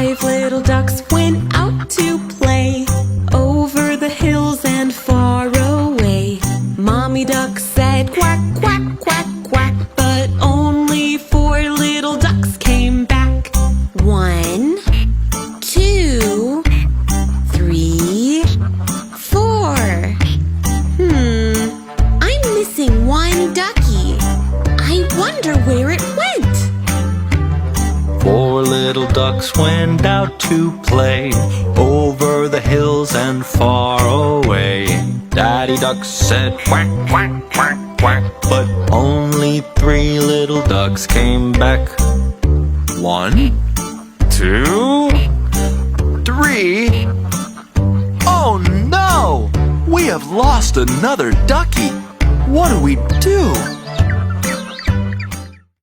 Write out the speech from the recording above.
5 little ducks went out to play over the hills and far away. Mommy duck said quack, quack, quack, quack, but only 4 little ducks came back. 1, 2, 3, 4. I'm missing one ducky. I wonder where it went. 4 little ducks went out to play over the hills and far away. Daddy duck said quack, quack, quack, quack, but only 3 little ducks came back. 1, 2, 3. Oh no! We have lost another ducky. What do we do?